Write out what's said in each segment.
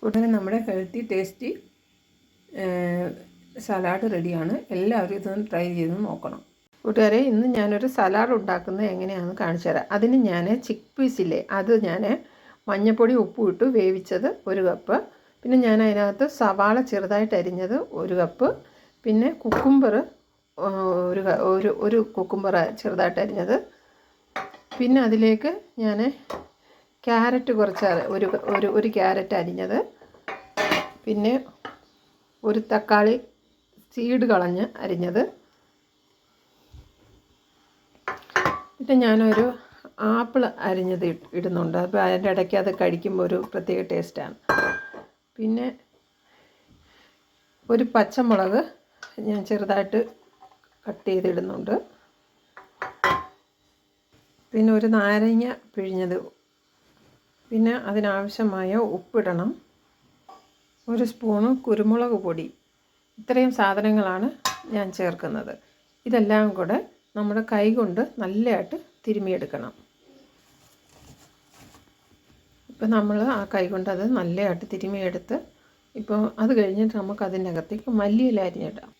ഉടനെ നമ്മുടെ healthy tasty salad റെഡിയാണ്. എല്ലാവരും ഇതൊന്ന് ട്രൈ ചെയ്ത് നോക്കണം. കൂട്ടുകാരെ, ഇന്ന് ഞാനൊരു സലാഡ് ഉണ്ടാക്കുന്നത് എങ്ങനെയാണെന്ന് കാണിച്ചു തരാം. അതിന് ഞാൻ ചിക്ക് പീസില്ലേ, അത് ഞാൻ മഞ്ഞൾപ്പൊടി ഉപ്പും ഇട്ട് വേവിച്ചത് 1 കപ്പ്. പിന്നെ ഞാൻ അതിനകത്ത് സവാള ചെറുതായിട്ട് അരിഞ്ഞത് 1 കപ്പ്. പിന്നെ കുക്കുംബർ ഒരു കുക്കുംബർ ചെറുതായിട്ട് അരിഞ്ഞത്. പിന്നെ അതിലേക്ക് ഞാൻ ക്യാരറ്റ് കുറച്ച് ഒരു ക്യാരറ്റ് അരിഞ്ഞത്. പിന്നെ ഒരു തക്കാളി സീഡ് കളഞ്ഞ് അരിഞ്ഞത്. പിന്നെ ഞാനൊരു ആപ്പിൾ അരിഞ്ഞത് ഇടുന്നുണ്ട്. അപ്പോൾ അതിൻ്റെ ഇടയ്ക്ക് അത് കഴിക്കുമ്പോൾ ഒരു പ്രത്യേക ടേസ്റ്റാണ്. പിന്നെ ഒരു പച്ചമുളക് ഞാൻ ചെറുതായിട്ട് കട്ട് ചെയ്തിടുന്നുണ്ട്. പിന്നെ ഒരു നാരങ്ങ പിഴിഞ്ഞത്. പിന്നെ അതിനാവശ്യമായ ഉപ്പിടണം. 1 സ്പൂണ് കുരുമുളക് പൊടി. ഇത്രയും സാധനങ്ങളാണ് ഞാൻ ചേർക്കുന്നത്. ഇതെല്ലാം കൂടെ നമ്മുടെ കൈ കൊണ്ട് നല്ലതായിട്ട് തിരുമിയെടുക്കണം. ഇപ്പം നമ്മൾ ആ കൈ കൊണ്ട് അത് നല്ലതായിട്ട് തിരുമിയെടുത്ത് ഇപ്പോൾ അത് കഴിഞ്ഞിട്ട് നമുക്ക് അതിൻ്റെ അകത്തേക്ക് മല്ലിയില അരിഞ്ഞിടാം.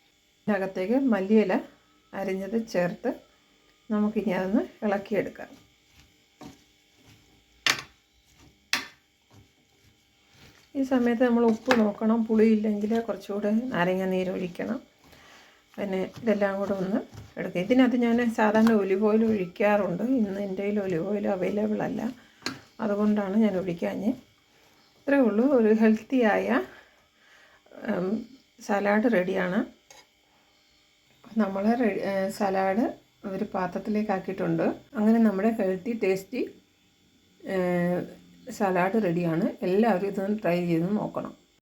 അതിനകത്തേക്ക് മല്ലിയില അരിഞ്ഞത് ചേർത്ത് നമുക്കിനി അതൊന്ന് ഇളക്കിയെടുക്കാം. ഈ സമയത്ത് നമ്മൾ ഉപ്പ് നോക്കണം. പുളിയില്ലെങ്കിൽ കുറച്ചുകൂടെ നാരങ്ങ നീര് ഒഴിക്കണം. പിന്നെ ഇതെല്ലാം കൂടെ ഒന്ന് എടുക്കുക. ഇതിനകത്ത് ഞാൻ സാധാരണ ഒലിവ് ഓയിൽ ഒഴിക്കാറുണ്ട്. ഇന്ന് എൻ്റെ കയ്യിൽ ഒലിവ് ഓയിൽ അവൈലബിൾ അല്ല, അതുകൊണ്ടാണ് ഞാൻ ഒഴിക്കാഞ്ഞ്. ഇത്രയേ ഉള്ളൂ. ഒരു ഹെൽത്തിയായ സലാഡ് റെഡിയാണ്. നമ്മൾ സലാഡ് ഒരു പാത്രത്തിലേക്ക് ആക്കിയിട്ടുണ്ട്. അങ്ങനെ നമ്മുടെ ഹെൽത്തി ടേസ്റ്റി സലാഡ് റെഡിയാണ്. എല്ലാവരും ഇതൊന്ന് ട്രൈ ചെയ്ത് നോക്കണം.